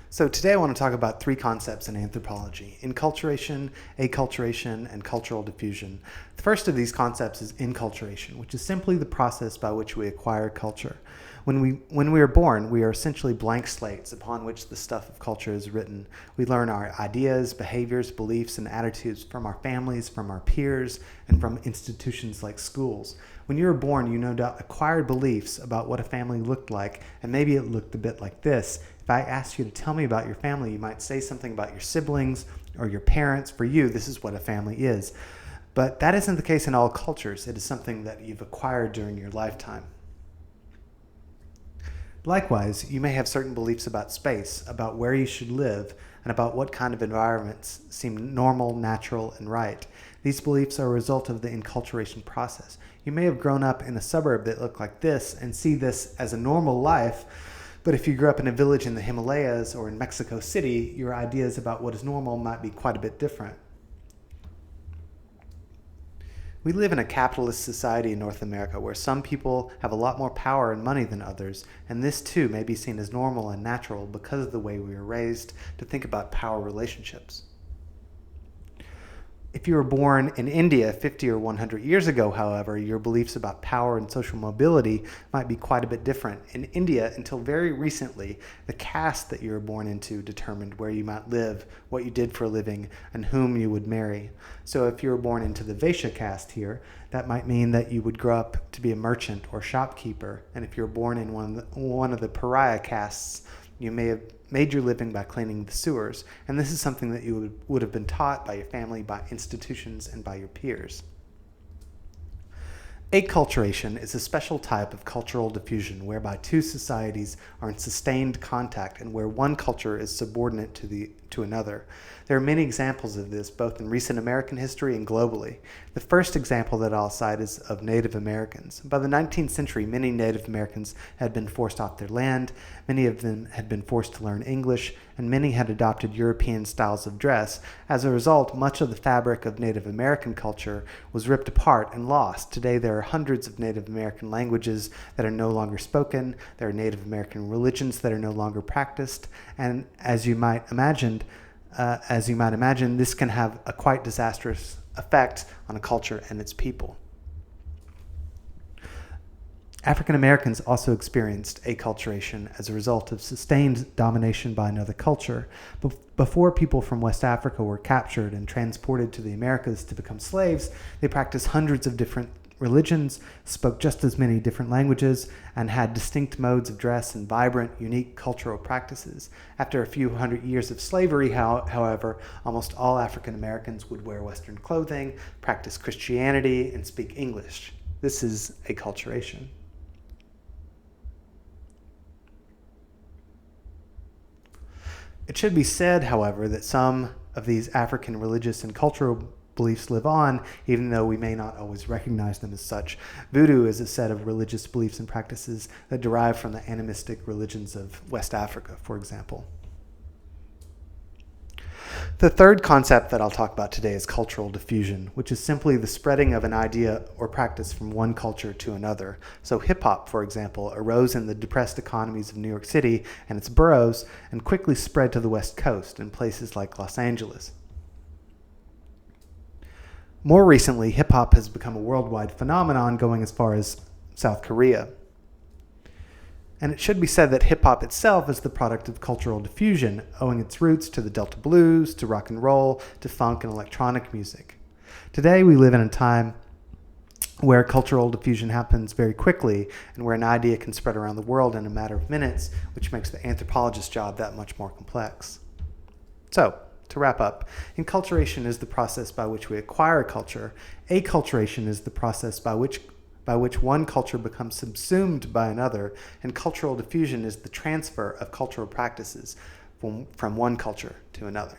So today I want to talk about three concepts in anthropology: enculturation, acculturation, and cultural diffusion. The first of these concepts is enculturation, which is simply the process by which we acquire culture. When we are born, we are essentially blank slates upon which the stuff of culture is written. We learn our ideas, behaviors, beliefs, and attitudes from our families, from our peers, and from institutions like schools. When you were born, you no doubt acquired beliefs about what a family looked like, and maybe it looked a bit like this. If I asked you to tell me about your family, you might say something about your siblings or your parents. For you, this is what a family is. But that isn't the case in all cultures. It is something that you've acquired during your lifetime. Likewise, you may have certain beliefs about space, about where you should live, and about what kind of environments seem normal, natural, and right. These beliefs are a result of the enculturation process. You may have grown up in a suburb that looked like this and see this as a normal life, but if you grew up in a village in the Himalayas or in Mexico City, your ideas about what is normal might be quite a bit different. We live in a capitalist society in North America where some people have a lot more power and money than others, and this too may be seen as normal and natural because of the way we were raised to think about power relationships. If you were born in India 50 or 100 years ago, however, your beliefs about power and social mobility might be quite a bit different. In India, until very recently, the caste that you were born into determined where you might live, what you did for a living, and whom you would marry. So if you were born into the Vaishya caste here, that might mean that you would grow up to be a merchant or shopkeeper. And if you're born in one of the pariah castes, you may have made your living by cleaning the sewers, and this is something that you would have been taught by your family, by institutions, and by your peers. Acculturation is a special type of cultural diffusion whereby two societies are in sustained contact and where one culture is subordinate to another. There are many examples of this, both in recent American history and globally. The first example that I'll cite is of Native Americans. By the 19th century, many Native Americans had been forced off their land, many of them had been forced to learn English, and many had adopted European styles of dress. As a result, much of the fabric of Native American culture was ripped apart and lost. Today, there are hundreds of Native American languages that are no longer spoken. There are Native American religions that are no longer practiced. And as you might imagine, this can have a quite disastrous effect on a culture and its people. African Americans also experienced acculturation as a result of sustained domination by another culture. Before people from West Africa were captured and transported to the Americas to become slaves, they practiced hundreds of different religions, spoke just as many different languages, and had distinct modes of dress and vibrant, unique cultural practices. After a few hundred years of slavery, however, almost all African Americans would wear Western clothing, practice Christianity, and speak English. This is acculturation. It should be said, however, that some of these African religious and cultural beliefs live on, even though we may not always recognize them as such. Voodoo is a set of religious beliefs and practices that derive from the animistic religions of West Africa, for example. The third concept that I'll talk about today is cultural diffusion, which is simply the spreading of an idea or practice from one culture to another. So hip-hop, for example, arose in the depressed economies of New York City and its boroughs and quickly spread to the West Coast in places like Los Angeles. More recently, hip-hop has become a worldwide phenomenon, going as far as South Korea. And it should be said that hip-hop itself is the product of cultural diffusion, owing its roots to the Delta blues, to rock and roll, to funk and electronic music. Today, we live in a time where cultural diffusion happens very quickly and where an idea can spread around the world in a matter of minutes, which makes the anthropologist's job that much more complex. So, to wrap up, enculturation is the process by which we acquire culture. Acculturation is the process by which one culture becomes subsumed by another, and cultural diffusion is the transfer of cultural practices from one culture to another.